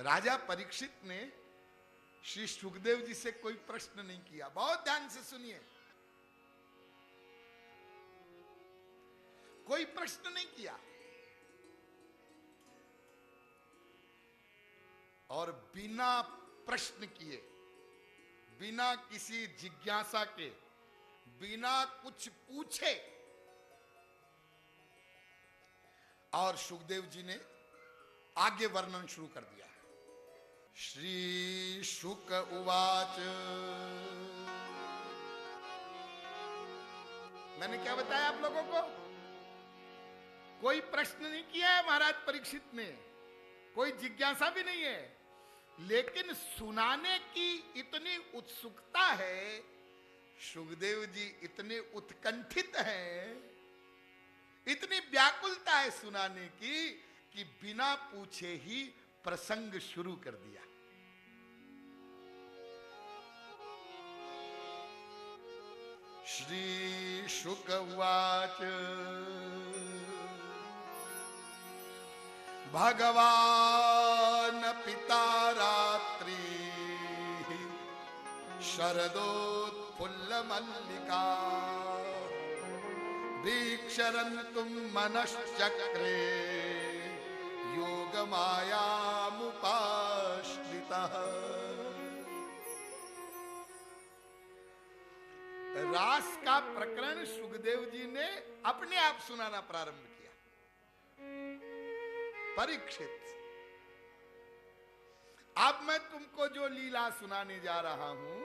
राजा परीक्षित ने श्री सुखदेव जी से कोई प्रश्न नहीं किया। बहुत ध्यान से सुनिए, कोई प्रश्न नहीं किया और बिना प्रश्न किए, बिना किसी जिज्ञासा के, बिना कुछ पूछे, और सुखदेव जी ने आगे वर्णन शुरू कर दिया। श्री शुक उवाच, मैंने क्या बताया आप लोगों को? कोई प्रश्न नहीं किया है महाराज परीक्षित ने, कोई जिज्ञासा भी नहीं है, लेकिन सुनाने की इतनी उत्सुकता है, सुखदेव जी इतने उत्कंठित हैं, इतनी व्याकुलता है सुनाने की कि बिना पूछे ही प्रसंग शुरू कर दिया। श्री शुक उवाच, भगवान पिता रात्रि शरदोत्फुल्ल मल्लिका वीक्षरन्तुं मनश्चक्रे योग मायामुपाश्रितः। रास का प्रकरण सुखदेव जी ने अपने आप सुनाना प्रारंभ किया। परीक्षित, अब मैं तुमको जो लीला सुनाने जा रहा हूं,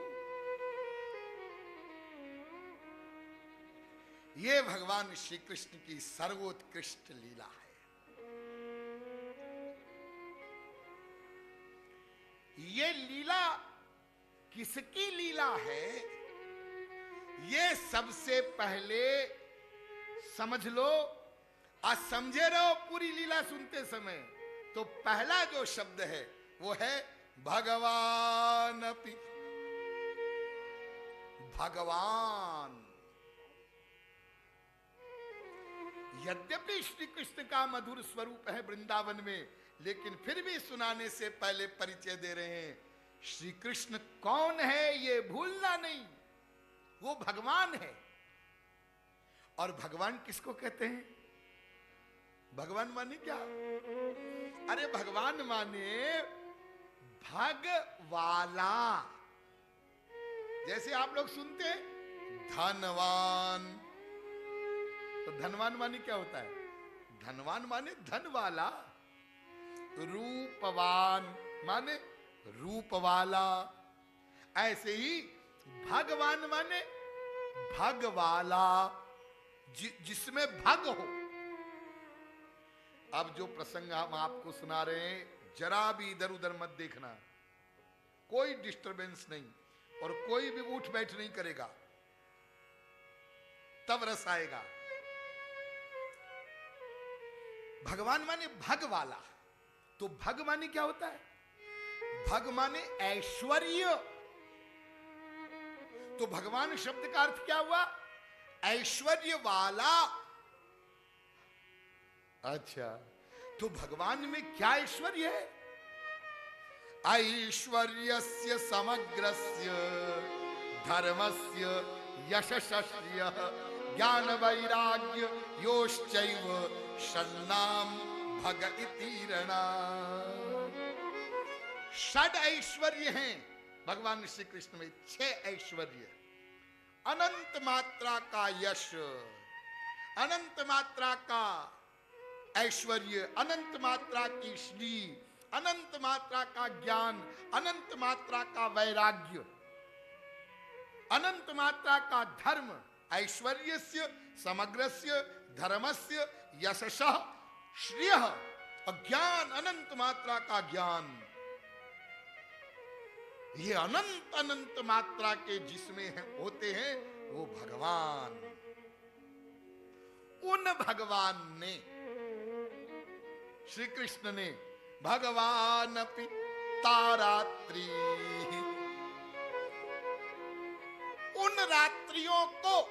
ये भगवान श्री कृष्ण की सर्वोत्कृष्ट लीला है। ये लीला किसकी लीला है, ये सबसे पहले समझ लो। आज समझे रहो पूरी लीला सुनते समय, तो पहला जो शब्द है वो है भगवान। भगवान, यद्यपि श्री कृष्ण का मधुर स्वरूप है वृंदावन में, लेकिन फिर भी सुनाने से पहले परिचय दे रहे हैं। श्री कृष्ण कौन है ये भूलना नहीं, वो भगवान है। और भगवान किसको कहते हैं? भगवान माने क्या? अरे भगवान माने भगवाला। जैसे आप लोग सुनते हैं धनवान, तो धनवान माने क्या होता है? धनवान माने धन वाला। रूपवान माने रूप वाला। ऐसे ही भगवान माने भगवाला, जिसमें भग हो। अब जो प्रसंग हम आपको सुना रहे हैं, जरा भी इधर उधर मत देखना, कोई डिस्टरबेंस नहीं, और कोई भी उठ बैठ नहीं करेगा, तब रस आएगा। भगवान माने भग वाला। तो भग माने क्या होता है? भग माने ऐश्वर्य। तो भगवान शब्द का अर्थ क्या हुआ? ऐश्वर्य वाला। अच्छा, तो भगवान में क्या ऐश्वर्य है? ऐश्वर्यस्य समग्रस्य धर्मस्य यशस्य ज्ञान वैराग्य योश्चैव षण्णाम भग इतीरणा। षड ऐश्वर्य हैं भगवान श्री कृष्ण में, 6 ऐश्वर्य। अनंत मात्रा का यश, अनंत मात्रा का ऐश्वर्य, अनंत मात्रा की श्री, अनंत मात्रा का ज्ञान, अनंत मात्रा का वैराग्य, अनंत मात्रा का धर्म। ऐश्वर्यस्य समग्रस्य धर्मस्य यशः श्रेयः, ज्ञान, अनंत मात्रा का ज्ञान। ये अनंत अनंत मात्रा के जिसमें होते हैं वो भगवान। उन भगवान ने, श्री कृष्ण ने भगवान पिता रात्रि, उन रात्रियों को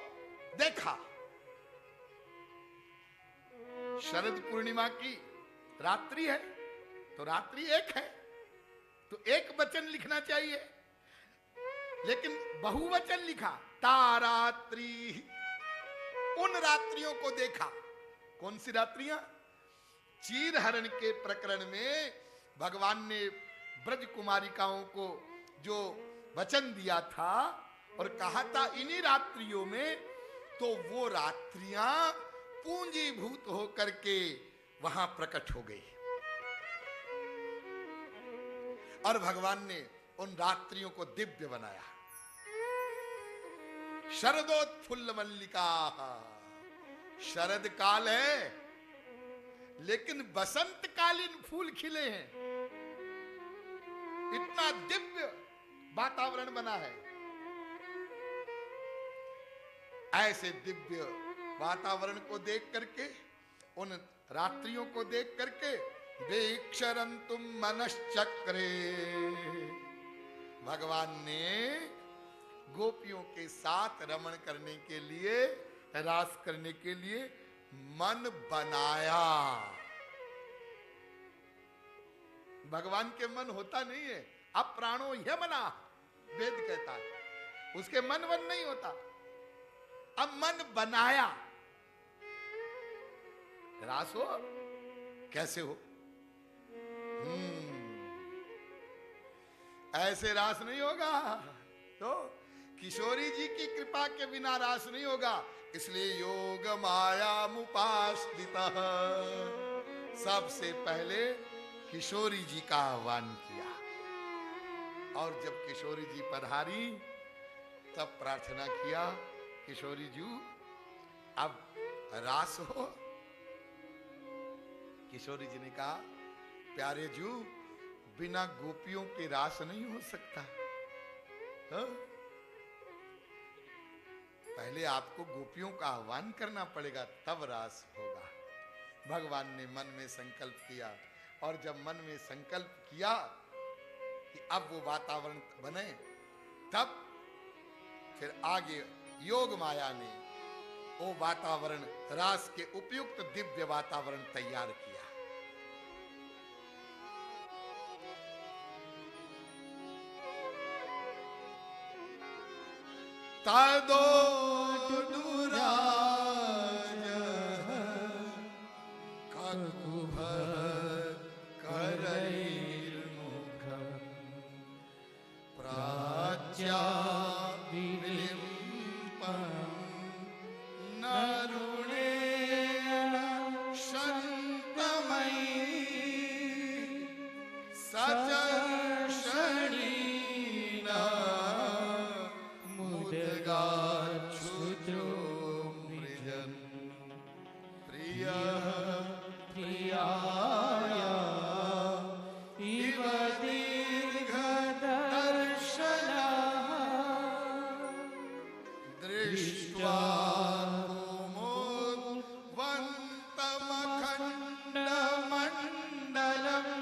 देखा। शरद पूर्णिमा की रात्रि है, तो रात्रि एक है, एक वचन लिखना चाहिए, लेकिन बहुवचन लिखा। तारात्रि, उन रात्रियों को देखा। कौन सी रात्रियां? चीरहरण के प्रकरण में भगवान ने ब्रज कुमारिकाओं को जो वचन दिया था और कहा था इन्हीं रात्रियों में, तो वो रात्रियां पूंजीभूत होकर के वहां प्रकट हो गई और भगवान ने उन रात्रियों को दिव्य बनाया। शरदोत्फुल्ल मल्लिका, शरद काल है लेकिन बसंत कालीन फूल खिले हैं। इतना दिव्य वातावरण बना है। ऐसे दिव्य वातावरण को देख करके, उन रात्रियों को देख करके, वीक्षरन्तुम मनश्चक्रे, भगवान ने गोपियों के साथ रमण करने के लिए, रास करने के लिए मन बनाया। भगवान के मन होता नहीं है, अप्राणो ह्यमना वेद कहता है, उसके मन नहीं होता। अब मन बनाया, रास हो कैसे हो? ऐसे रास नहीं होगा। तो किशोरी जी की कृपा के बिना रास नहीं होगा। इसलिए योग माया मुपाश्रितः, सबसे पहले किशोरी जी का आह्वान किया और जब किशोरी जी पधारी तब प्रार्थना किया, किशोरी जी अब रास हो। किशोरी जी ने कहा, प्यारे जू, बिना गोपियों के रास नहीं हो सकता। हा? पहले आपको गोपियों का आह्वान करना पड़ेगा, तब रास होगा। भगवान ने मन में संकल्प किया और जब मन में संकल्प किया कि अब वो वातावरण बने, तब फिर आगे योग माया ने वो वातावरण, रास के उपयुक्त दिव्य वातावरण तैयार किया। तदो दुराज ककुभर करैर्मुखं प्राच्याविलिम्पं नरुणेन शन्तमयी सचर्षणीना मुदगाच्छुद्रो मृजन् प्रियः प्रियाया इव दीर्घदर्शनः दृष्ट्वा कुमुद्वन्तमखण्डमण्डलम्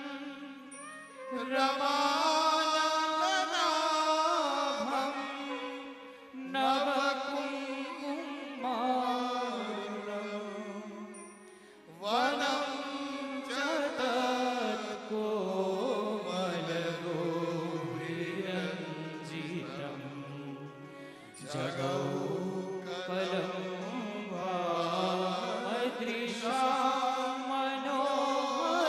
रमाननाभं नवकुङ्कुमारं वनं च तत्कोमलगोभिरञ्जितं जगौ कलं वामदृशां मनोहरं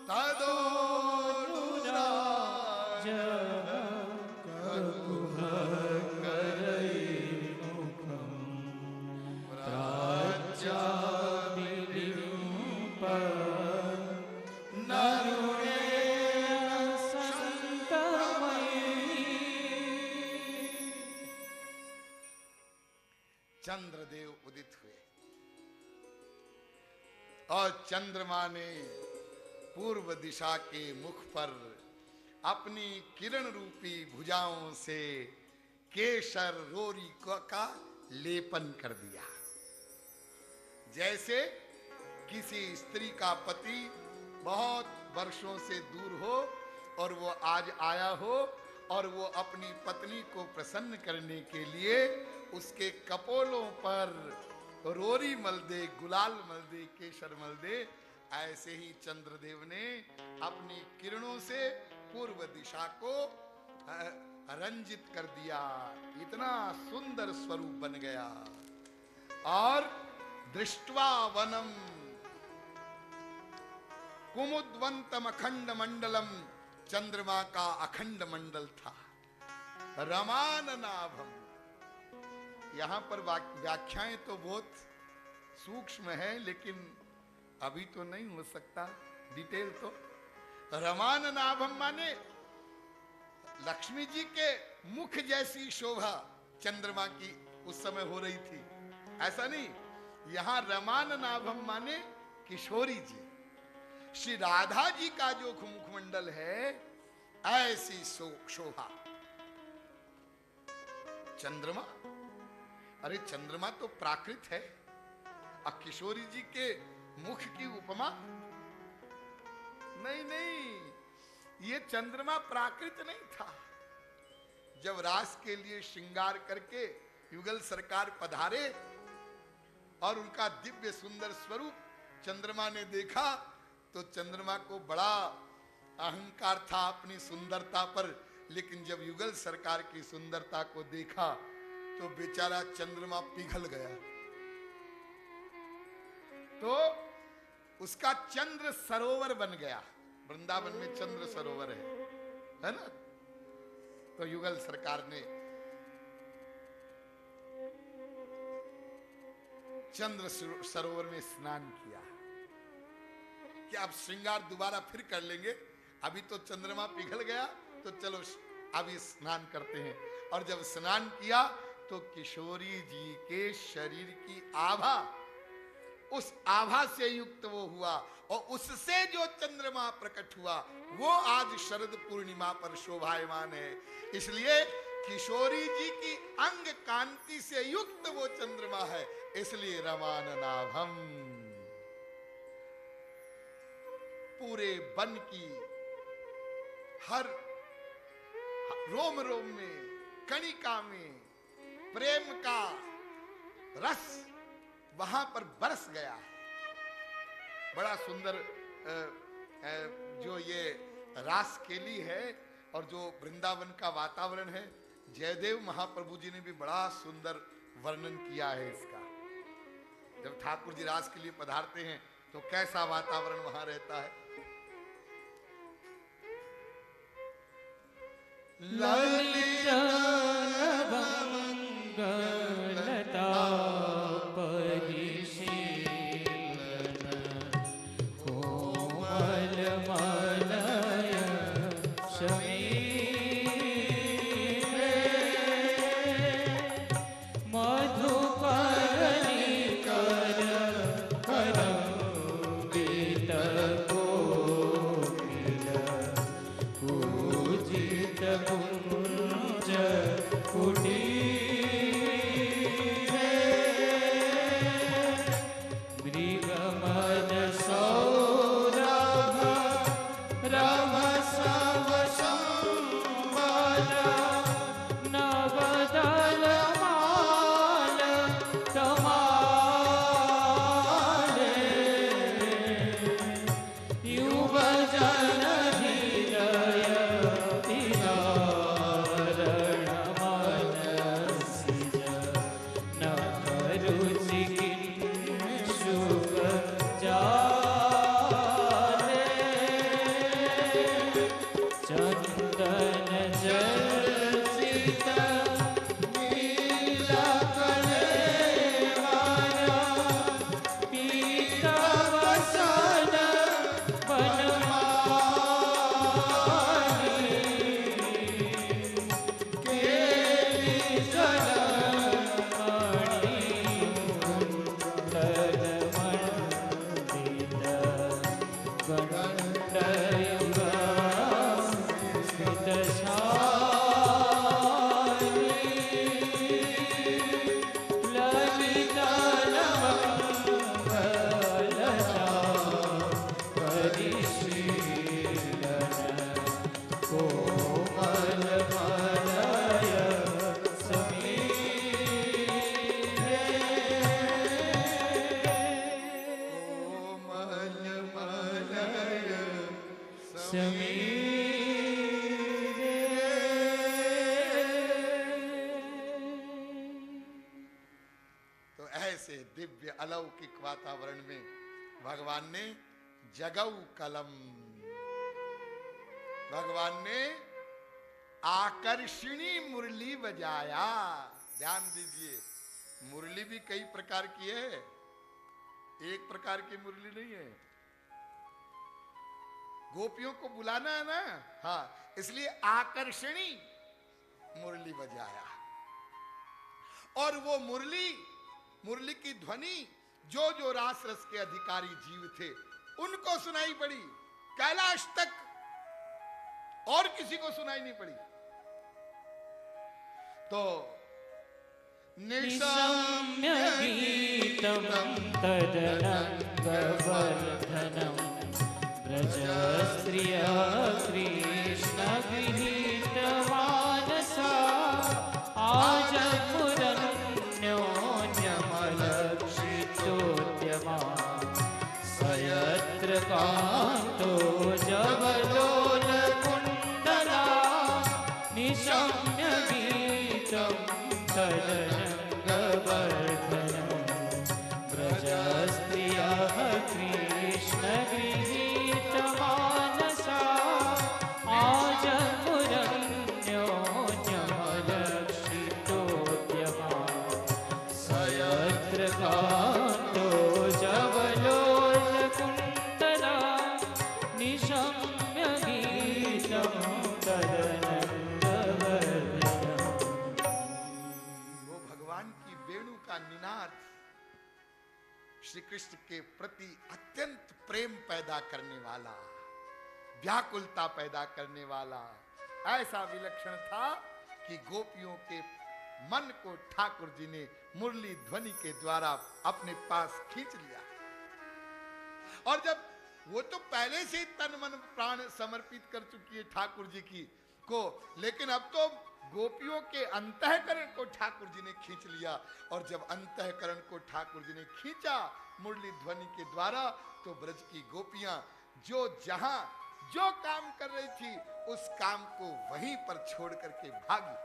तदोनुराज ककुभकरैर्मुखं प्राच्याविलिम्पं नरुणेन शन्तमयी। चंद्रदेव उदित हुए और चंद्रमा ने पूर्व दिशा के मुख पर अपनी किरण रूपी भुजाओं से केशर रोरी का लेपन कर दिया। जैसे किसी स्त्री का पति बहुत वर्षों से दूर हो और वो आज आया हो और वो अपनी पत्नी को प्रसन्न करने के लिए उसके कपोलों पर रोरी मल दे, गुलाल मल दे, केशर मल दे, ऐसे ही चंद्रदेव ने अपनी किरणों से पूर्व दिशा को रंजित कर दिया। इतना सुंदर स्वरूप बन गया। और दृष्ट्वा वनम कुमुद्वंतम अखंड मंडलम, चंद्रमा का अखंड मंडल था। रमान नाभम, यहां पर व्याख्याएं तो बहुत सूक्ष्म है, लेकिन अभी तो नहीं हो सकता डिटेल। तो रमान नाभम माने लक्ष्मी जी के मुख जैसी शोभा चंद्रमा की उस समय हो रही थी, ऐसा नहीं। यहां रमान नाभम माने किशोरी जी, श्री राधा जी का जो मुखमंडल है ऐसी शोभा। चंद्रमा, अरे चंद्रमा तो प्राकृत है, और किशोरी जी के मुख की उपमा नहीं, नहीं, ये चंद्रमा प्राकृत नहीं था। जब रास के लिए श्रृंगार करके युगल सरकार पधारे और उनका दिव्य सुंदर स्वरूप चंद्रमा ने देखा, तो चंद्रमा को बड़ा अहंकार था अपनी सुंदरता पर। लेकिन जब युगल सरकार की सुंदरता को देखा तो बेचारा चंद्रमा पिघल गया। तो उसका चंद्र सरोवर बन गया। वृंदावन में चंद्र सरोवर है ना। तो युगल सरकार ने चंद्र सरोवर में स्नान किया कि अब श्रृंगार दोबारा फिर कर लेंगे, अभी तो चंद्रमा पिघल गया, तो चलो अभी स्नान करते हैं। और जब स्नान किया तो किशोरी जी के शरीर की आभा, उस आभा से युक्त वो हुआ, और उससे जो चंद्रमा प्रकट हुआ वो आज शरद पूर्णिमा पर शोभायमान है। इसलिए किशोरी जी की अंग कांति से युक्त वो चंद्रमा है, इसलिए रमान नाभम। पूरे वन की हर रोम रोम में, कणिका में प्रेम का रस वहां पर बरस गया है। बड़ा सुंदर जो ये रास केली है और जो वृंदावन का वातावरण है, जयदेव महाप्रभु जी ने भी बड़ा सुंदर वर्णन किया है इसका। जब ठाकुर जी रास के लिए पधारते हैं तो कैसा वातावरण वहां रहता है। ललिता मंगलता परिशीलन कोमल मलय समीरे मधुकरनिकर करंगित कोकिल पूजित कुंज कुटीरे मृगमद सौरभ रभसव संबल नवदल माल तमाले युवजन हृदय दिलारण मनसिज नरुचि किंशुक जाले चंदन जर्जित नीला कलेवरा पीतवसन बनमाली केली जलमणि कुंडल मंडित गंडयुग स्मित शाले तो ऐसे दिव्य अलौकिक वातावरण में भगवान ने जगऊ कलम, भगवान ने आकर्षणी मुरली बजाया। ध्यान दीजिए, मुरली भी कई प्रकार की है, एक प्रकार की मुरली नहीं है। गोपियों को बुलाना है ना, हाँ, इसलिए आकर्षणी मुरली बजाया। और वो मुरली की ध्वनि जो जो रास रस के अधिकारी जीव थे उनको सुनाई पड़ी, कैलाश तक और किसी को सुनाई नहीं पड़ी। तो निशम्य गीतं तदनङ्गवर्धनं व्रजस्त्रियः कृष्णगृहीतमानसा आजमुरन्योन्यमलक्षितोद्यमा सयत्र कान्तो जवलोलकुण्डला निशम्य गीतं तदनङ्गवर्धनं व्रजस्त्रियः कृष्णगृहीतमानसा आजमुरन्योन्यमलक्षितोद्यमा सयत्र कान्तो जवलोलकुण्डला निशम्य गीतं तदनङ्गवर्धनम्। वो भगवान की वेणु का निनाद श्री कृष्ण के प्रति अत्यंत प्रेम पैदा करने वाला, व्याकुलता पैदा करने वाला ऐसा विलक्षण था कि गोपियों के मन को ठाकुर जी ने मुरली ध्वनि के द्वारा अपने पास खींच लिया। और जब वो तो पहले से ही तन मन प्राण समर्पित कर चुकी है ठाकुर जी की को, लेकिन अब तो गोपियों के अंतःकरण को ठाकुर जी ने खींच लिया। और जब अंतःकरण को ठाकुर जी ने खींचा मुरली ध्वनि के द्वारा, तो ब्रज की गोपियां जो जहां जो काम कर रही थी उस काम को वहीं पर छोड़ करके भागी।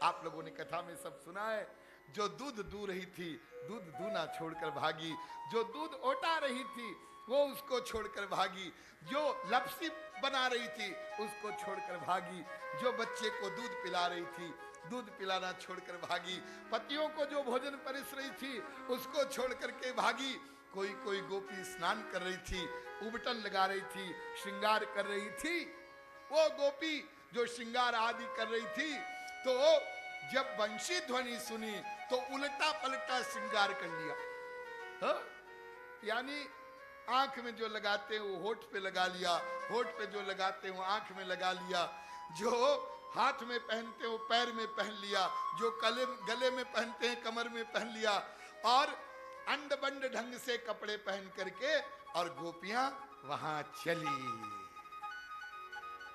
आप लोगों ने कथा में सब सुना है, जो दूध दू रही थी दूध दूना छोड़कर भागी, जो दूध ओटा रही थी वो उसको छोड़कर भागी, जो लपसी बना रही थी उसको छोड़कर भागी, जो बच्चे को दूध पिला रही थी दूध पिलाना छोड़कर भागी, पतियों को जो भोजन परिस रही थी उसको छोड़कर के भागी। कोई कोई गोपी स्नान कर रही थी, उबटन लगा रही थी, श्रृंगार कर रही थी। वो गोपी जो श्रृंगार आदि कर रही थी, तो जब बंशी ध्वनि सुनी तो उल्टा पलटा श्रृंगार कर लिया। हाँ? यानी आंख में जो लगाते हैं वो होठ पे लगा लिया, होठ पे जो लगाते हैं वो आंख में लगा लिया, जो हाथ में पहनते हैं वो पैर में पहन लिया, जो गले में पहनते हैं कमर में पहन लिया, और अंड बंड ढंग से कपड़े पहन करके और गोपियां वहां चली।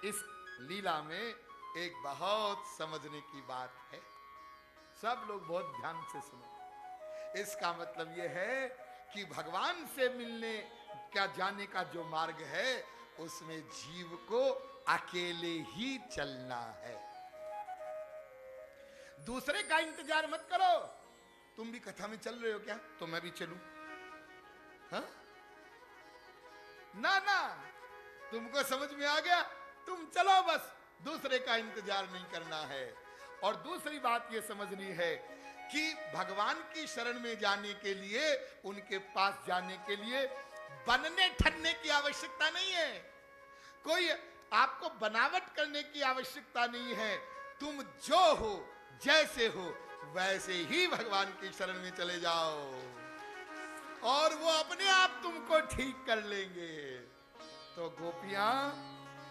इस लीला में एक बहुत समझने की बात है, सब लोग बहुत ध्यान से सुनो। इसका मतलब यह है कि भगवान से मिलने का जाने का जो मार्ग है उसमें जीव को अकेले ही चलना है, दूसरे का इंतजार मत करो। तुम भी कथा में चल रहे हो क्या, तो मैं भी चलूं? हाँ? ना ना, तुमको समझ में आ गया, तुम चलो, बस दूसरे का इंतजार नहीं करना है। और दूसरी बात यह समझनी है कि भगवान की शरण में जाने के लिए, उनके पास जाने के लिए बनने ठनने की आवश्यकता नहीं है, कोई आपको बनावट करने की आवश्यकता नहीं है। तुम जो हो, जैसे हो, वैसे ही भगवान की शरण में चले जाओ और वो अपने आप तुमको ठीक कर लेंगे। तो गोपियां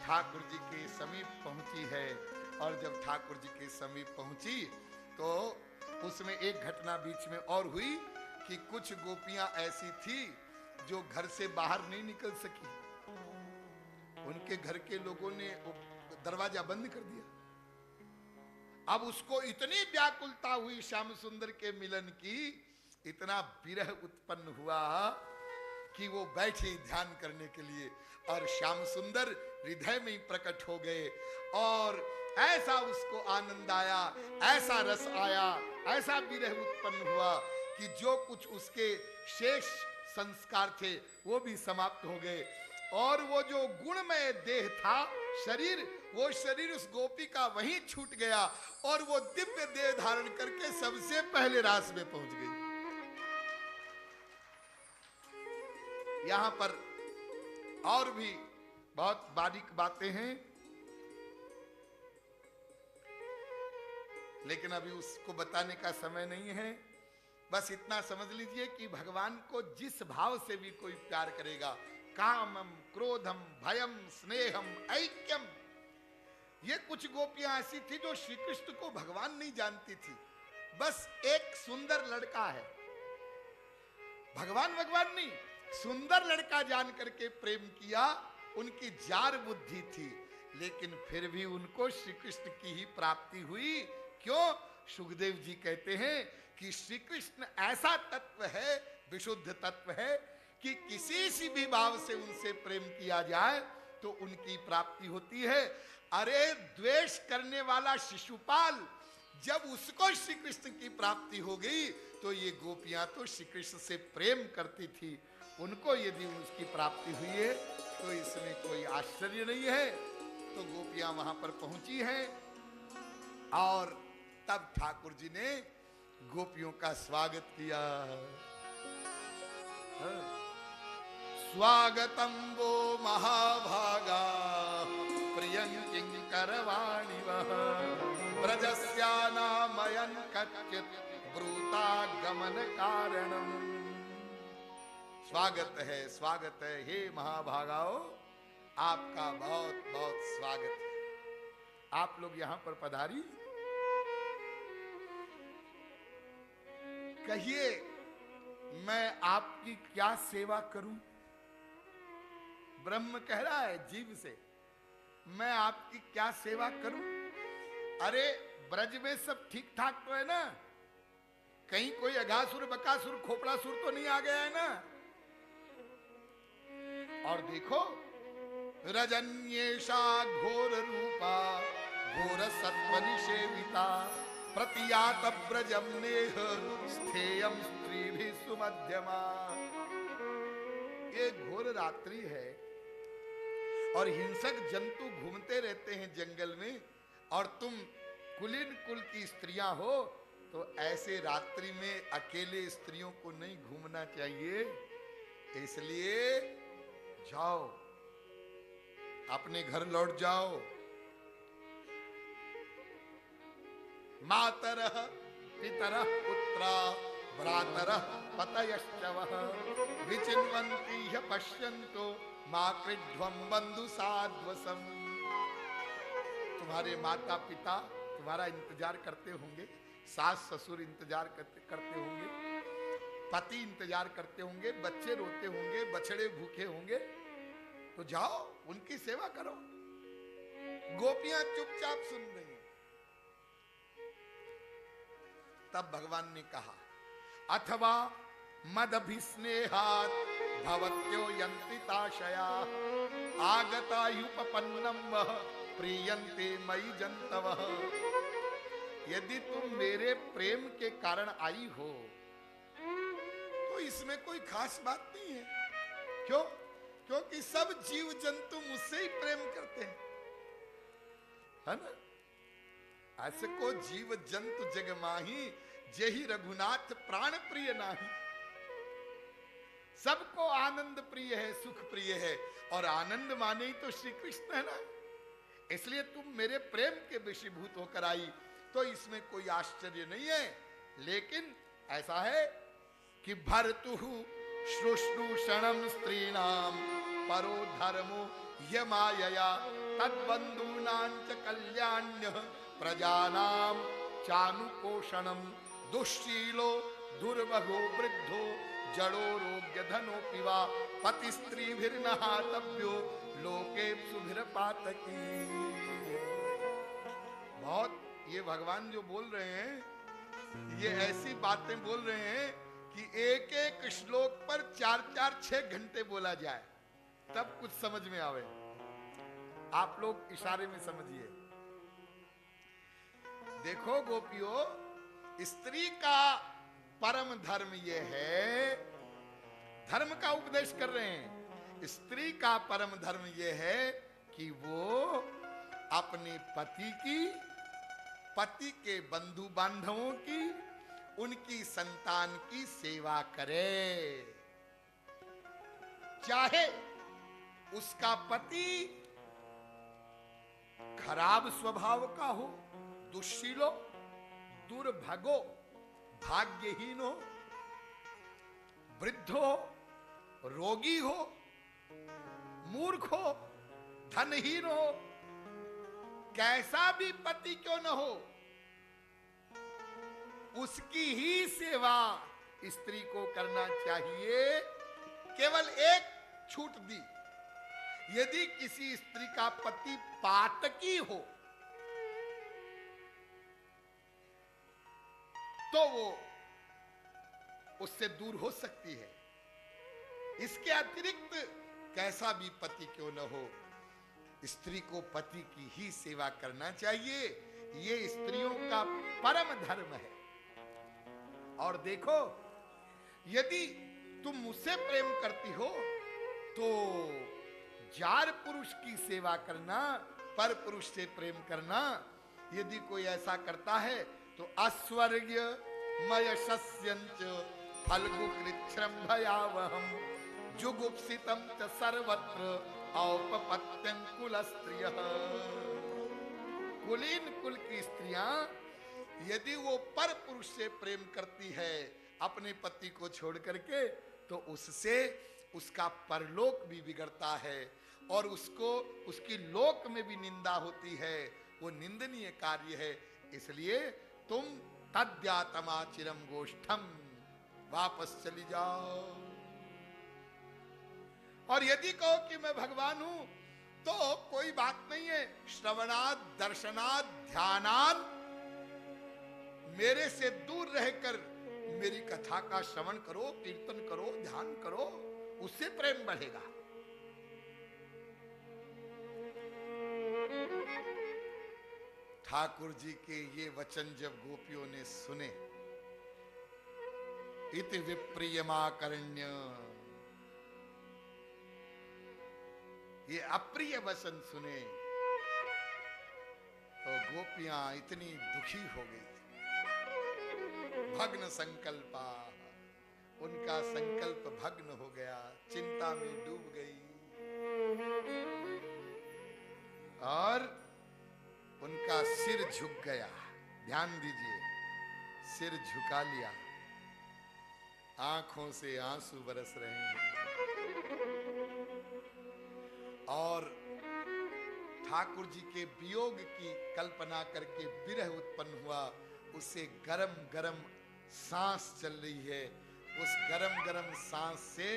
ठाकुर जी के समीप पहुंची है, और जब ठाकुर जी के समीप पहुंची तो उसमें एक घटना बीच में और हुई कि कुछ गोपियां ऐसी थी जो घर से बाहर नहीं निकल सकी, उनके घर के लोगों ने दरवाजा बंद कर दिया। अब उसको इतनी व्याकुलता हुई श्याम सुंदर के मिलन की, इतना विरह उत्पन्न हुआ कि वो बैठे ध्यान करने के लिए, और श्याम सुंदर हृदय में ही प्रकट हो गए, और ऐसा उसको आनंद आया, ऐसा रस आया, ऐसा विरह उत्पन्न हुआ कि जो कुछ उसके शेष संस्कार थे वो भी समाप्त हो गए, और वो जो गुणमय देह था शरीर, वो शरीर उस गोपी का वहीं छूट गया, और वो दिव्य देह धारण करके सबसे पहले रास में पहुंच गई। यहां पर और भी बहुत बारीक बातें हैं, लेकिन अभी उसको बताने का समय नहीं है। बस इतना समझ लीजिए कि भगवान को जिस भाव से भी कोई प्यार करेगा, कामम, क्रोधम, भयम, स्नेहम, ऐक्यम, ये कुछ गोपियां ऐसी थी जो श्री कृष्ण को भगवान नहीं जानती थी, बस एक सुंदर लड़का है, भगवान भगवान नहीं, सुंदर लड़का जान करके प्रेम किया, उनकी जार बुद्धि थी, लेकिन फिर भी उनको श्री कृष्ण की ही प्राप्ति हुई। क्यों? सुखदेव जी कहते हैं कि श्री कृष्ण ऐसा तत्व है, विशुद्ध तत्व है, कि किसी सी भी भाव से उनसे प्रेम किया जाए तो उनकी प्राप्ति होती है। अरे द्वेष करने वाला शिशुपाल, जब उसको श्री कृष्ण की प्राप्ति हो गई तो ये गोपियां तो श्री कृष्ण से प्रेम करती थी, उनको यदि उसकी प्राप्ति हुई है तो इसमें कोई आश्चर्य नहीं है। तो गोपियां वहां पर पहुंची हैं, और तब ठाकुर जी ने गोपियों का स्वागत किया। स्वागतम वो महाभागा प्रियं किंकरवाणि वः ब्रजस्यानामयं कच्चित् ब्रूतागमन कारणम। स्वागत है हे महाभागाओ, आपका बहुत बहुत स्वागत है। आप लोग यहां पर पधारी, कहिए मैं आपकी क्या सेवा करूं। ब्रह्म कह रहा है जीव से, मैं आपकी क्या सेवा करूं। अरे ब्रज में सब ठीक ठाक तो है ना, कहीं कोई अघासुर, बकासुर, खोपड़ासुर तो नहीं आ गया है ना। और देखो, रजन्येषा घोर रूपा घोर सत्व निषेविता प्रतियात ब्रजम नेह स्थेयम स्त्रीभिः सुमध्यमा। ये घोर रात्रि है और हिंसक जंतु घूमते रहते हैं जंगल में, और तुम कुलीन कुल की स्त्रियां हो, तो ऐसे रात्रि में अकेले स्त्रियों को नहीं घूमना चाहिए। इसलिए जाओ, अपने घर लौट जाओ। मातरः पितरः पुत्रा भ्रातरः पतयश्चवः विचिन्वन्ति ह्य पश्यन्तो मां कृध्वं बंधु साध्वसम्। तुम्हारे माता पिता तुम्हारा इंतजार करते होंगे, सास ससुर इंतजार करते होंगे, पति इंतजार करते होंगे, बच्चे रोते होंगे, बछड़े भूखे होंगे, तो जाओ उनकी सेवा करो। गोपियां चुपचाप सुन रही। तब भगवान ने कहा, अथवा मदभिस्नेहात् भवत्यो यन्त्रिताशया आगतायुपपन्नं वः प्रीयन्ते मयि जन्तवः। यदि तुम मेरे प्रेम के कारण आई हो तो इसमें कोई खास बात नहीं है। क्यों? क्योंकि सब जीव जंतु मुझसे ही प्रेम करते हैं, है ना। ऐसे को जीव जंतु जग माही जेहि रघुनाथ प्राण प्रिय नाही। सबको आनंद प्रिय है, सुख प्रिय है, और आनंद माने ही तो श्री कृष्ण है ना। इसलिए तुम मेरे प्रेम के विषयभूत होकर आई तो इसमें कोई आश्चर्य नहीं है। लेकिन ऐसा है कि भर्तुः शुश्रूषणं स्त्रीणां परो धर्मो यमायया तद्बन्धूनां च कल्याण्यः प्रजानां चानुपोषणं दुश्शीलो दुर्भगो वृद्धो जड़ो रोग्य धनोऽपि वा पति स्त्रीभिर्नहातव्यो लोकेप्सुभिर्पातकी। बहुत ये भगवान जो बोल रहे हैं, ये ऐसी बातें बोल रहे हैं कि एक एक श्लोक पर 4-4-6 घंटे बोला जाए, तब कुछ समझ में आवे। आप लोग इशारे में समझिए। देखो गोपियों, स्त्री का परम धर्म यह है, धर्म का उपदेश कर रहे हैं। स्त्री का परम धर्म यह है कि वो अपने पति की, पति के बंधु बांधवों की, उनकी संतान की सेवा करे। चाहे उसका पति खराब स्वभाव का हो, दुष्शील हो, दुर्भगो, भाग्यहीन हो, वृद्ध हो, रोगी हो, मूर्ख हो, धनहीन हो, कैसा भी पति क्यों न हो, उसकी ही सेवा स्त्री को करना चाहिए। केवल एक छूट दी, यदि किसी स्त्री का पति पातकी हो तो वो उससे दूर हो सकती है। इसके अतिरिक्त कैसा भी पति क्यों न हो, स्त्री को पति की ही सेवा करना चाहिए। ये स्त्रियों का परम धर्म है। और देखो, यदि तुम मुझसे प्रेम करती हो तो जार पुरुष की सेवा करना, पर पुरुष से प्रेम करना। यदि कोई ऐसा करता है तो अस्वर्ग्य मयशस्यंच फल्गुकृच्छ्रम भयावहम जुगुप्सितम च सर्वत्र औपपत्यं कुलस्त्रियः। कुलीन कुल की स्त्रियां यदि वो पर पुरुष से प्रेम करती है अपने पति को छोड़ करके, तो उससे उसका परलोक भी बिगड़ता है और उसको उसकी लोक में भी निंदा होती है। वो निंदनीय कार्य है। इसलिए तुम तद्यातमाचिरम गोष्ठम, वापस चली जाओ। और यदि कहो कि मैं भगवान हूं तो कोई बात नहीं है। श्रवणात्, दर्शनात्, ध्यानात्, मेरे से दूर रहकर मेरी कथा का श्रवण करो, कीर्तन करो, ध्यान करो, उससे प्रेम बढ़ेगा। ठाकुर जी के ये वचन जब गोपियों ने सुने, इति विप्रियमाकर्ण्य, ये अप्रिय वचन सुने तो गोपियां इतनी दुखी हो गई। भग्न संकल्पा, उनका संकल्प भग्न हो गया, चिंता में डूब गई और उनका सिर झुक गया। ध्यान दीजिए, सिर झुका लिया, आंखों से आंसू बरस रहे हैं। और ठाकुर जी के वियोग की कल्पना करके विरह उत्पन्न हुआ। उससे गरम गरम सांस चल रही है। उस गरम गरम सांस से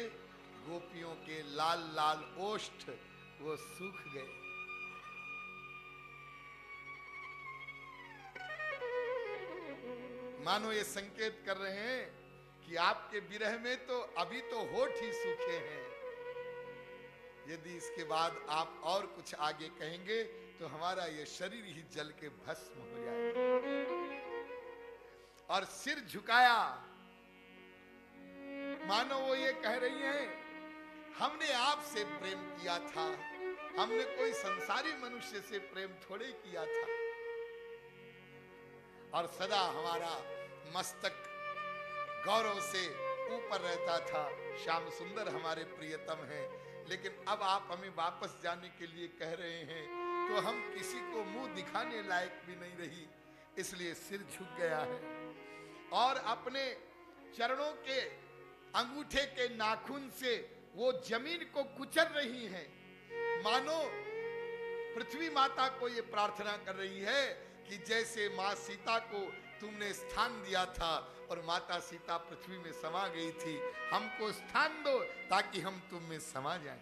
गोपियों के लाल लाल ओष्ठ वो सूख गए। मानो ये संकेत कर रहे हैं कि आपके विरह में तो अभी तो होठ ही सूखे हैं, यदि इसके बाद आप और कुछ आगे कहेंगे तो हमारा ये शरीर ही जल के भस्म हो जाएगा। और सिर झुकाया, मानो वो ये कह रही हैं, हमने आपसे प्रेम किया था, हमने कोई संसारी मनुष्य से प्रेम थोड़े किया था। और सदा हमारा मस्तक गौरव से ऊपर रहता था। श्याम सुंदर हमारे प्रियतम हैं, लेकिन अब आप हमें वापस जाने के लिए कह रहे हैं तो हम किसी को मुंह दिखाने लायक भी नहीं रही। इसलिए सिर झुक गया है और अपने चरणों के अंगूठे के नाखून से वो जमीन को कुचल रही हैं। मानो पृथ्वी माता को ये प्रार्थना कर रही है कि जैसे माँ सीता को तुमने स्थान दिया था और माता सीता पृथ्वी में समा गई थी, हमको स्थान दो ताकि हम तुम में समा जाएं।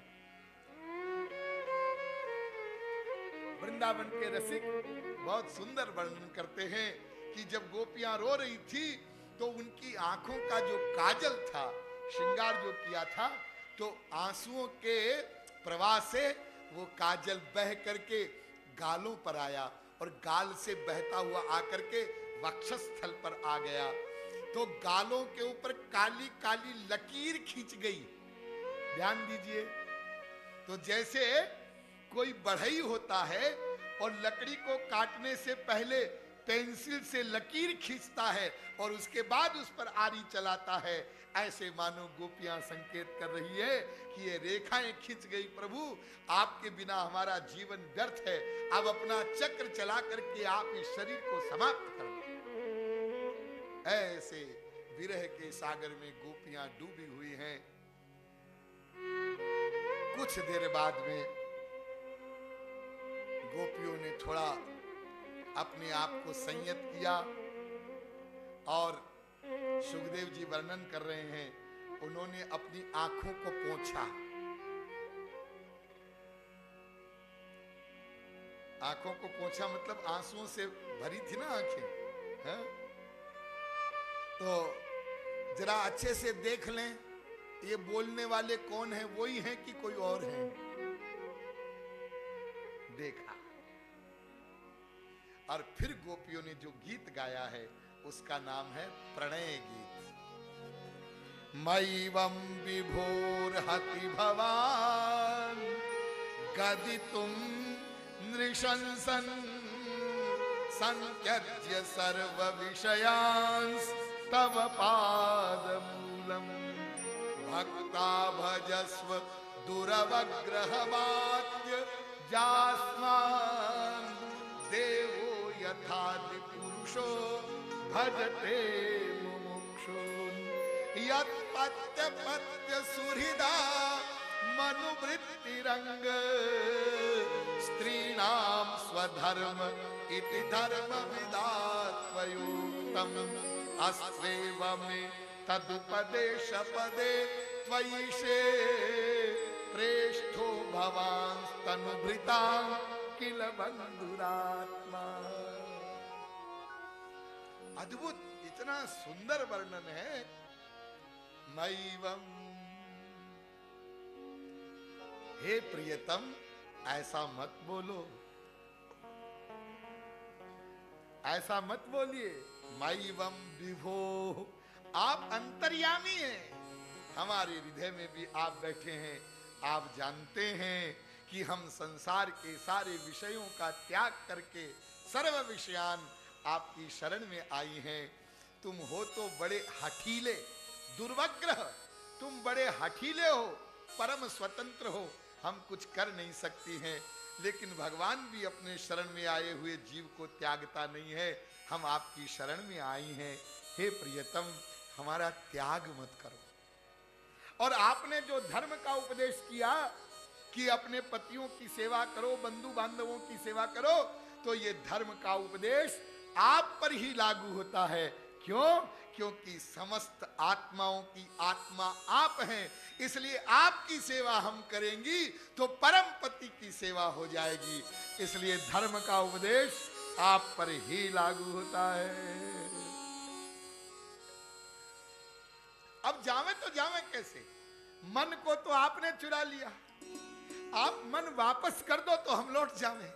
वृंदावन के रसिक बहुत सुंदर वर्णन करते हैं कि जब गोपियां रो रही थी तो उनकी आंखों का जो काजल था, श्रृंगार जो किया था, तो आंसुओं के प्रवाह से वो काजल बह करके गालों पर आया और गाल से बहता हुआ आकर के वक्षस्थल पर आ गया। तो गालों के ऊपर काली काली लकीर खींच गई। ध्यान दीजिए, तो जैसे कोई बढ़ई होता है और लकड़ी को काटने से पहले पेंसिल से लकीर खींचता है और उसके बाद उस पर आरी चलाता है, ऐसे मानो गोपियां संकेत कर रही है कि ये रेखाएं खींच गई, प्रभु आपके बिना हमारा जीवन व्यर्थ है, अब अपना चक्र चला करके आप इस शरीर को समाप्त कर दो। ऐसे विरह के सागर में गोपियां डूबी हुई हैं। कुछ देर बाद में गोपियों ने थोड़ा अपने आप को संयत किया और सुखदेव जी वर्णन कर रहे हैं, उन्होंने अपनी आंखों को पोंछा। आंखों को पोंछा मतलब आंसुओं से भरी थी ना आंखें, हैं? तो जरा अच्छे से देख लें, ये बोलने वाले कौन हैं, वही हैं कि कोई और हैं। देखा और फिर गोपियों ने जो गीत गाया है उसका नाम है प्रणय गीत। मैवं विभोर्हति भवान् गदितुं नृशंसन् संत्यज्य सर्व विषयांस् तव पादमूलम् भक्ता भजस्व दुरवग्रहवाद्य जास्मान् देवो यथादि पुरुषो भजते मुमुक्षुन् यत्पत्य पत्य सुहृदा मनुवृत्तिरंग स्त्रीणां स्वधर्म इति धर्म विदात्वयोक्तम् अस्त्वेव मे तदुपदेश पदे त्वयिषे प्रेष्ठो भवांस्तनुभृतां किल बंधुरात्मा। अद्भुत, इतना सुंदर वर्णन है। मैवं, हे प्रियतम ऐसा मत बोलो, ऐसा मत बोलिए। मैवं विभो, आप अंतर्यामी हैं, हमारे हृदय में भी आप बैठे हैं। आप जानते हैं कि हम संसार के सारे विषयों का त्याग करके सर्व विषयान आपकी शरण में आई हैं। तुम हो तो बड़े हठीले, दुर्वग्रह, तुम बड़े हठीले हो, परम स्वतंत्र हो, हम कुछ कर नहीं सकती हैं। लेकिन भगवान भी अपने शरण में आए हुए जीव को त्यागता नहीं है। हम आपकी शरण में आई हैं, हे प्रियतम हमारा त्याग मत करो। और आपने जो धर्म का उपदेश किया कि अपने पतियों की सेवा करो, बंधु बांधवों की सेवा करो, तो ये धर्म का उपदेश आप पर ही लागू होता है। क्यों? क्योंकि समस्त आत्माओं की आत्मा आप हैं, इसलिए आपकी सेवा हम करेंगी तो परम पति की सेवा हो जाएगी। इसलिए धर्म का उपदेश आप पर ही लागू होता है। अब जावे तो जावे कैसे? मन को तो आपने चुरा लिया, आप मन वापस कर दो तो हम लौट जावे,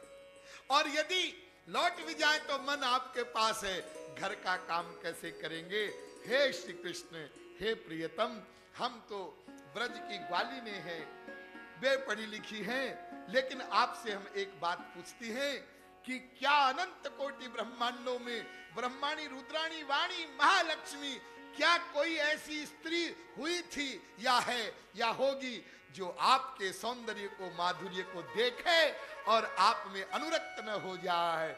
और यदि लौट भी जाए तो मन आपके पास है, घर का काम कैसे करेंगे? हे श्री कृष्ण, हे प्रियतम, हम तो ब्रज की ग्वालिने हैं, बेपढ़ी लिखी हैं, लेकिन आपसे हम एक बात पूछती हैं कि क्या अनंत कोटि ब्रह्मांडों में ब्रह्माणी, रुद्राणी, वाणी, महालक्ष्मी, क्या कोई ऐसी स्त्री हुई थी या है या होगी जो आपके सौंदर्य को, माधुर्य को देखे और आप में अनुरक्त न हो जाए?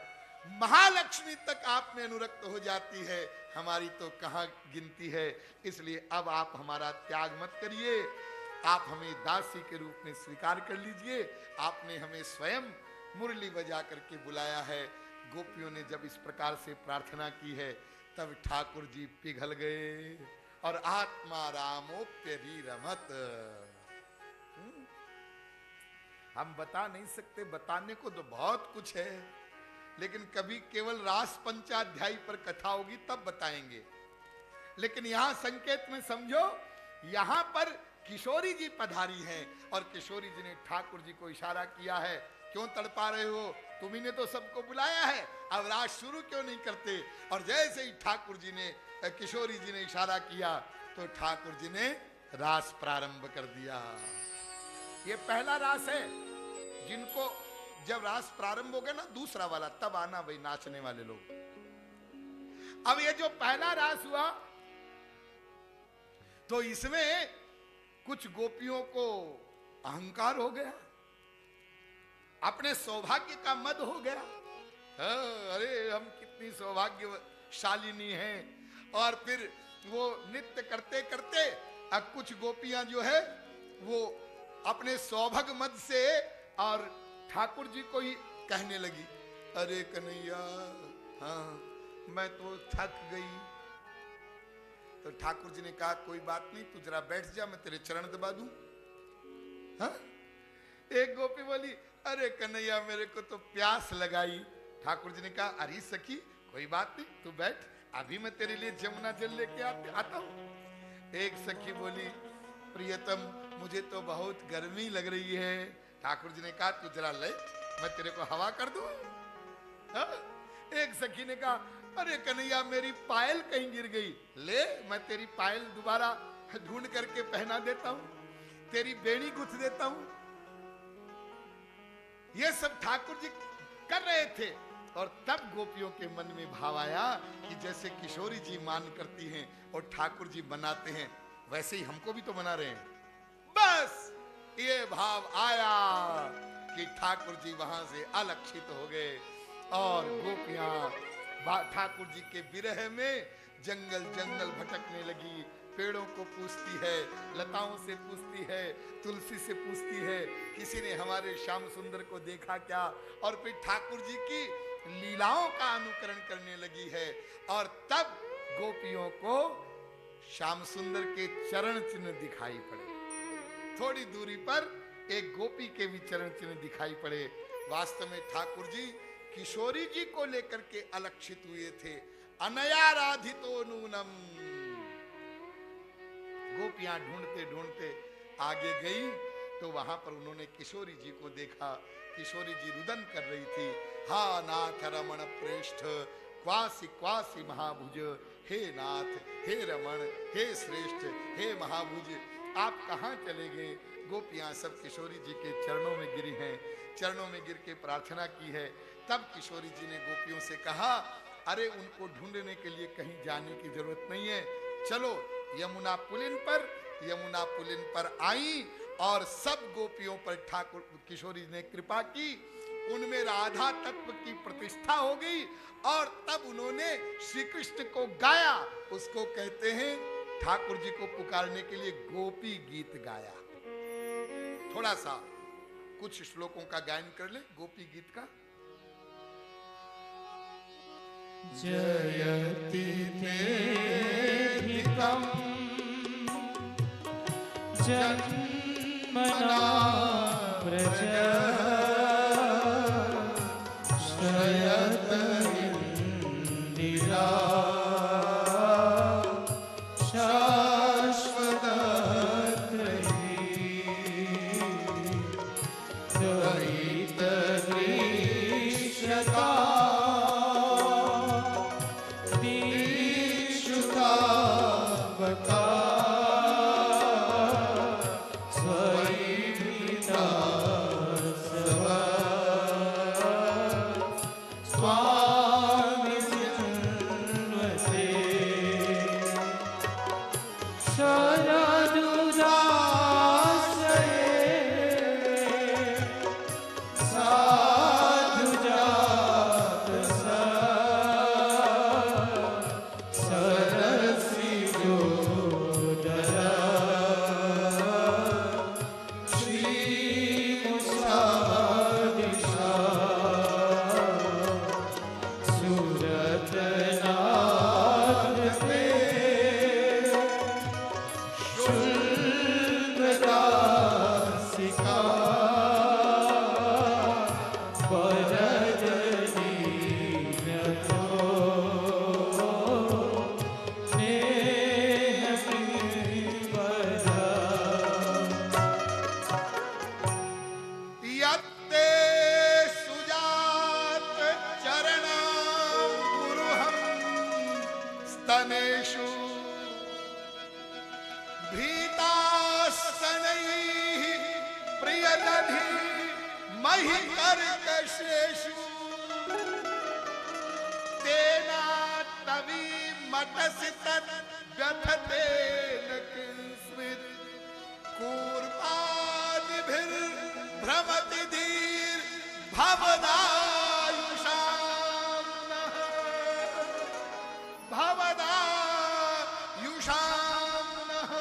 महालक्ष्मी तक आप में अनुरक्त हो जाती है, हमारी तो कहाँ गिनती है। इसलिए अब आप हमारा त्याग मत करिए, आप हमें दासी के रूप में स्वीकार कर लीजिए। आपने हमें स्वयं मुरली बजा करके बुलाया है। गोपियों ने जब इस प्रकार से प्रार्थना की है तब ठाकुर जी पिघल गए और आत्मा रामोप्यरी रमत। हम बता नहीं सकते, बताने को तो बहुत कुछ है, लेकिन कभी केवल रास पंचाध्यायी पर कथा होगी तब बताएंगे। लेकिन यहां संकेत में समझो, यहां पर किशोरी जी पधारी हैं और किशोरी जी ने ठाकुर जी को इशारा किया है, क्यों तड़पा रहे हो, तुम्ही ने तो सबको बुलाया है, अब रास शुरू क्यों नहीं करते। और जैसे ही ठाकुर जी ने, किशोरी जी ने इशारा किया तो ठाकुर जी ने रास प्रारंभ कर दिया। ये पहला रास है, जिनको जब रास प्रारंभ हो गया ना दूसरा वाला, तब आना भाई नाचने वाले लोग। अब ये जो पहला रास हुआ तो इसमें कुछ गोपियों को अहंकार हो गया, अपने सौभाग्य का मद हो गया। अरे हम कितनी सौभाग्यशालिनी हैं। और फिर वो नृत्य करते करते अब कुछ गोपियां जो है वो अपने सौभाग्य मद से और ठाकुर जी को ही कहने लगी, अरे कन्हैया, हाँ मैं तो थक गई। तो ठाकुर जी ने कहा कोई बात नहीं, तू जरा बैठ जा, मैं तेरे चरण दबा दूं। हाँ? एक गोपी बोली, अरे कन्हैया मेरे को तो प्यास लगाई। ठाकुर जी ने कहा, अरे सखी कोई बात नहीं, तू बैठ, अभी मैं तेरे लिए जमुना जल लेके आता हूं। एक सखी बोली, प्रियतम मुझे तो बहुत गर्मी लग रही है। ठाकुर जी ने कहा तू जरा ले, मैं तेरे को हवा कर दूं। हाँ? एक सखी ने कहा, अरे कन्हैया मेरी पायल कहीं गिर गई, ले मैं तेरी पायल दोबारा ढूंढ करके पहना देता हूं, तेरी बेड़ी गुथ देता हूं। ये सब ठाकुर जी कर रहे थे। और तब गोपियों के मन में भाव आया कि जैसे किशोरी जी मान करती हैं और ठाकुर जी बनाते हैं, वैसे ही हमको भी तो बना रहे हैं। बस ये भाव आया कि ठाकुर जी वहां से अलक्षित हो गए और गोपियां ठाकुर जी के विरह में जंगल जंगल भटकने लगी, पेड़ों को पूछती है, लताओं से पूछती है, तुलसी से पूछती है, किसी ने हमारे श्याम सुंदर को देखा क्या। और फिर ठाकुर जी की लीलाओं का अनुकरण करने लगी है। और तब गोपियों को श्याम सुंदर के चरण चिन्ह दिखाई पड़े। थोड़ी दूरी पर एक गोपी के भी चरण चिन्ह दिखाई पड़े। वास्तव में ठाकुर जी किशोरी जी को लेकर के अलक्षित हुए थे। अनयाराधितो नूनम। गोपियां ढूंढते ढूंढते आगे गई तो वहां पर उन्होंने किशोरी जी को देखा। किशोरी जी रुदन कर रही थी, हा नाथ रमण प्रेष्ठ क्वासी क्वासी महाभुज, हे नाथ हे रमण हे श्रेष्ठ हे महाभुज, आप कहाँ चले गए। गोपियां सब किशोरी जी के चरणों में गिरी हैं, चरणों में गिर के प्रार्थना की है। तब किशोरी जी ने गोपियों से कहा, अरे उनको ढूंढने के लिए कहीं जाने की जरूरत नहीं है, चलो यमुना पुलिन पर आई और सब गोपियों पर ठाकुर किशोरी ने कृपा की। उनमें राधा तत्व की प्रतिष्ठा हो गई और तब उन्होंने श्री कृष्ण को गाया। उसको कहते हैं, ठाकुर जी को पुकारने के लिए गोपी गीत गाया। थोड़ा सा कुछ श्लोकों का गायन कर ले गोपी गीत का। जयति तेधिकं जन्मना व्रज श्रयत इंदिरा शाश्वतत्रयी द्वैत दृश्यता मही कर्कशेषु तेना तवी मटसितत् व्यथते न किंस्मित् कूर्पादिभिर्भ्रमति धीर भवदायुषाम् नः भवदायुषाम् नः।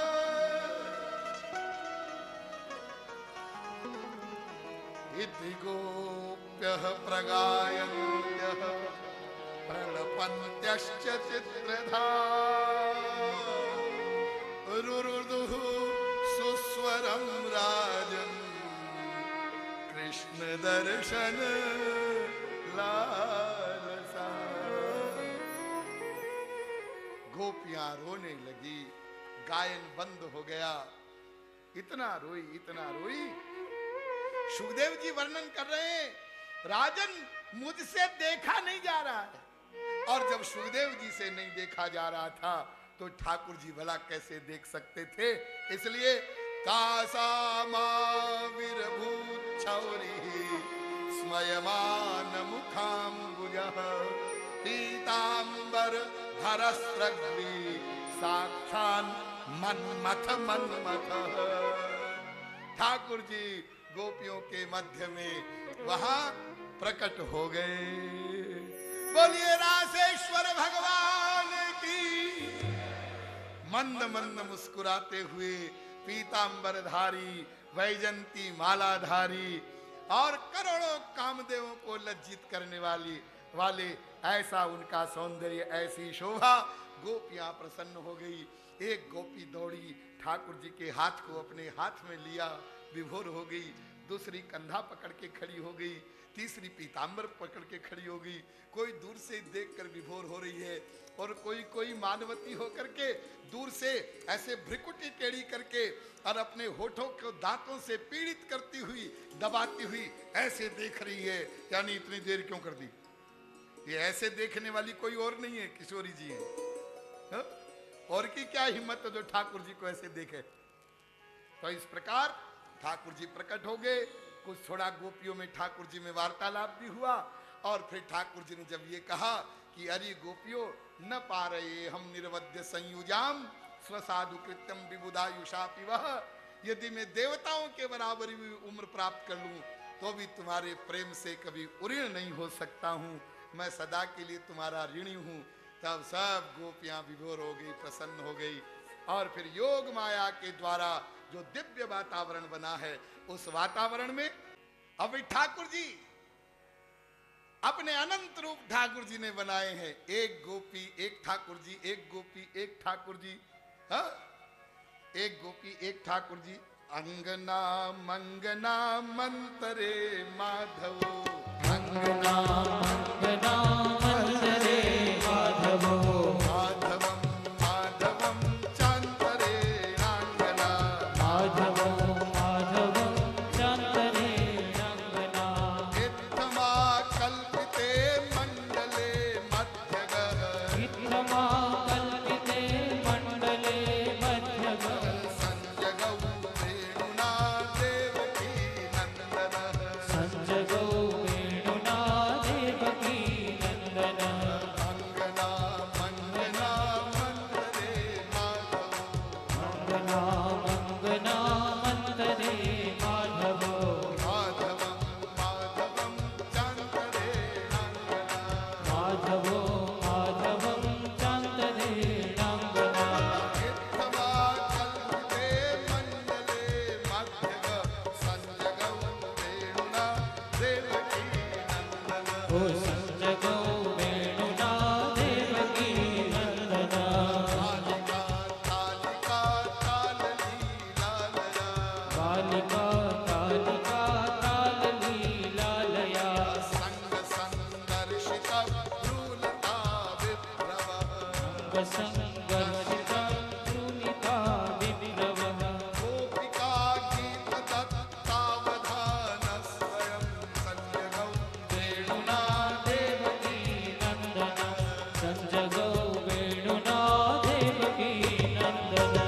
इति गोप्यः प्रगायन्त्यः प्रणपन्त्यश्च चित्रधा रुरुदुः सुस्वरं राजन् कृष्ण दर्शन लालसा। गोपियां रोने लगी, गायन बंद हो गया। इतना रोई। सुखदेव जी वर्णन कर रहे हैं, राजन मुझसे देखा नहीं जा रहा है, और जब सुखदेव जी से नहीं देखा जा रहा था तो ठाकुर जी भला कैसे देख सकते थे। इसलिए तासामाविर्भूत छौरी स्मयमान मुखाम्बुजः पीताम्बर धरस्रग्वी साक्षान् मन्मथ मन्मथः। ठाकुर जी गोपियों के मध्य में वहां प्रकट हो गए। बोलिए रासेश्वर भगवान की। मंद मंद मुस्कुराते हुए पीतांबरधारी वैजंती मालाधारी और करोड़ों कामदेवों को लज्जित करने वाले ऐसा उनका सौंदर्य, ऐसी शोभा। गोपियां प्रसन्न हो गई। एक गोपी दौड़ी, ठाकुर जी के हाथ को अपने हाथ में लिया, विभोर हो गई। दूसरी कंधा पकड़ के खड़ी हो गई, तीसरी पीतांबर पकड़ के खड़ी हो गई। कोई दूर से देखकर विभोर हो रही है, और कोई मानवती होकर के दूर से ऐसे भ्रिकुटी टेढ़ी करके और अपने होठों को दांतों से पीड़ित करती हुई, दबाती हुई ऐसे देख रही है। यानी इतनी देर क्यों कर दी? ये ऐसे देखने वाली कोई और नहीं है, किशोरी जी है। हा? और की क्या हिम्मत है जो ठाकुर जी को ऐसे देखे। तो इस प्रकार ठाकुर जी प्रकट हो गए। कुछ थोड़ा गोपियों में ठाकुर जी में वार्तालाप भी हुआ, और फिर ठाकुर जी ने जब ये कहा कि अरे गोपियों, न पा रहे हम निर्वध्य संयुजाम स्वसाधु कृत्यम विबुधायुषापि वह। यदि मैं देवताओं के बराबर भी उम्र प्राप्त कर लूं तो भी तुम्हारे प्रेम से कभी उऋण नहीं हो सकता हूं। मैं सदा के लिए तुम्हारा ऋणी हूं। तब सब गोपियां विभोर हो गई, प्रसन्न हो गई। और फिर योग माया के द्वारा जो दिव्य वातावरण बना है, उस वातावरण में अब ठाकुर जी अपने अनंत रूप ठाकुर जी ने बनाए हैं। एक गोपी एक ठाकुर जी, एक गोपी एक ठाकुर जी। हाँ, एक गोपी एक ठाकुर जी। अंगना मंगना मंतरे माधवो, अंगना मंगना मंतरे माधवो, माधवम माधवम चांतरे अंगना, माधवो माधवं चान्तरे रङ्गना, इत्थमा कल्पिते मंडले मध्यगः, इत्थमा कल्पिते मण्डले मध्यगः, संजगौ वेणुना देवकी नंदनः, संजगौ वेणुना देवकी नन्दनः, अंगना मंगना मंतरे माधवो, मङ्गना मङ्गना मन्तरे माधवो, माधवम माधवम चांतरे अंगना, माधवो माधवं चान्तरे रङ्गना, इत्थमा कल्पिते मंडले मध्यगः, संजगौ वेणुना देवकी नंदनः, ओ संजगौ वेणुना देवकी नन्दना, बालिका तालिका ताललीलालया, बालिका तालिका ताललीलालया, संग संदर्शित भ्रूलता विप्लवः, संगर्षिता तृणिता विप्लवः, गोपिका गीत दत्तावधान स्वयं संजगौ वेणुना देवकी नन्दना, संजगौ वेणुना देवकी नन्दना,